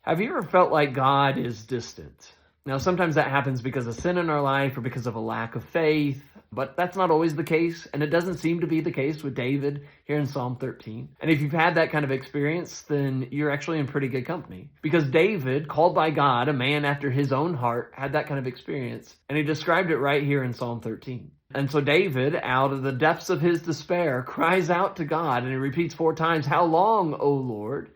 Have you ever felt like God is distant? Now, sometimes that happens because of sin in our life or because of a lack of faith, but that's not always the case, and it doesn't seem to be the case with David here in Psalm 13. And if you've had that kind of experience, then you're actually in pretty good company. Because David, called by God, a man after his own heart, had that kind of experience, and he described it right here in Psalm 13. And so David, out of the depths of his despair, cries out to God, and he repeats 4 times, "How long, O Lord?"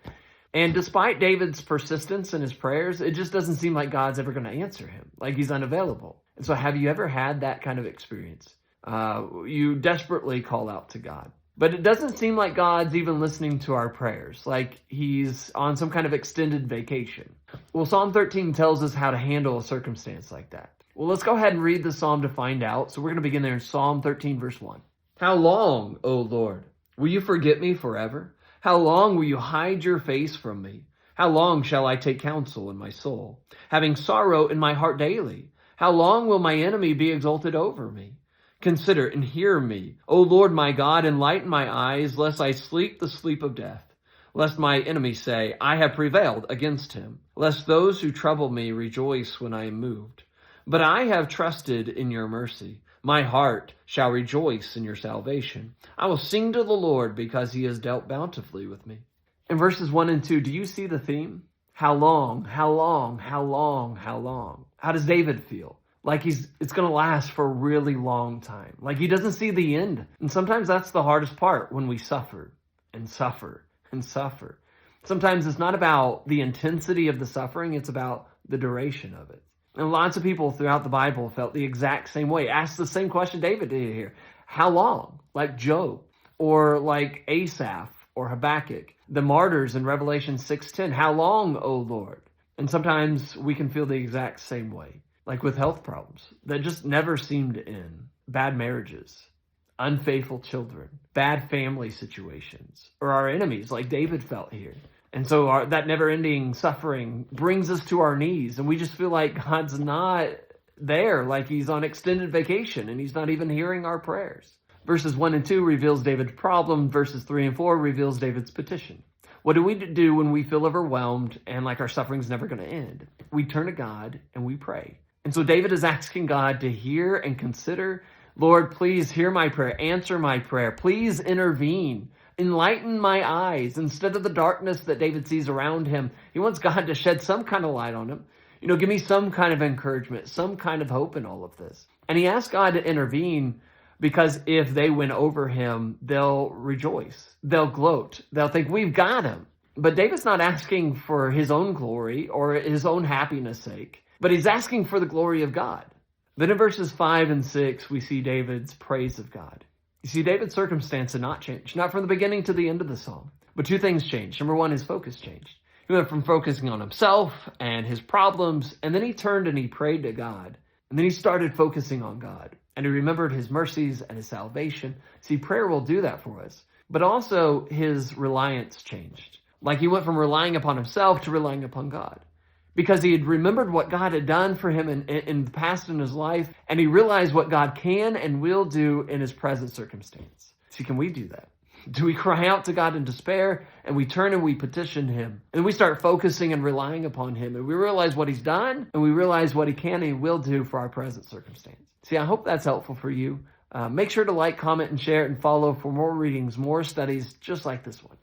And despite David's persistence in his prayers, it just doesn't seem like God's ever going to answer him, like he's unavailable. And so have you ever had that kind of experience? You desperately call out to God, but it doesn't seem like God's even listening to our prayers, like he's on some kind of extended vacation. Well, Psalm 13 tells us how to handle a circumstance like that. Well, let's go ahead and read the psalm to find out. So we're going to begin there in Psalm 13, verse 1. How long, O Lord, will you forget me forever? How long will you hide your face from me? How long shall I take counsel in my soul, having sorrow in my heart daily? How long will my enemy be exalted over me? Consider and hear me, O Lord my God, enlighten my eyes, lest I sleep the sleep of death. Lest my enemy say, I have prevailed against him. Lest those who trouble me rejoice when I am moved. But I have trusted in your mercy. My heart shall rejoice in your salvation. I will sing to the Lord because he has dealt bountifully with me. In verses 1 and 2, do you see the theme? How long, how long, how long, how long? How does David feel? Like it's going to last for a really long time. Like he doesn't see the end. And sometimes that's the hardest part, when we suffer and suffer and suffer. Sometimes it's not about the intensity of the suffering, it's about the duration of it. And lots of people throughout the Bible felt the exact same way. Asked the same question David did here. How long? Like Job, or like Asaph, or Habakkuk. The martyrs in Revelation 6:10. How long, O Lord? And sometimes we can feel the exact same way. Like with health problems that just never seem to end. Bad marriages, unfaithful children, bad family situations, or our enemies like David felt here. And so that never-ending suffering brings us to our knees, and we just feel like God's not there, like he's on extended vacation, and he's not even hearing our prayers. Verses 1 and 2 reveals David's problem. Verses 3 and 4 reveals David's petition. What do we do when we feel overwhelmed and like our suffering's never going to end? We turn to God and we pray. And so David is asking God to hear and consider, Lord, please hear my prayer, answer my prayer, please intervene. Enlighten my eyes. Instead of the darkness that David sees around him, he wants God to shed some kind of light on him. Give me some kind of encouragement, some kind of hope in all of this. And he asked God to intervene because if they win over him, they'll rejoice. They'll gloat. They'll think, we've got him. But David's not asking for his own glory or his own happiness' sake, but he's asking for the glory of God. Then in verses 5 and 6, we see David's praise of God. You see, David's circumstance had not changed, not from the beginning to the end of the psalm. But 2 things changed. Number 1, his focus changed. He went from focusing on himself and his problems, and then he turned and he prayed to God. And then he started focusing on God. And he remembered his mercies and his salvation. See, prayer will do that for us. But also his reliance changed. Like he went from relying upon himself to relying upon God. Because he had remembered what God had done for him in the past in his life, and he realized what God can and will do in his present circumstance. See, can we do that? Do we cry out to God in despair, and we turn and we petition him, and we start focusing and relying upon him, and we realize what he's done, and we realize what he can and will do for our present circumstance? See, I hope that's helpful for you. Make sure to like, comment, and share, and follow for more readings, more studies just like this one.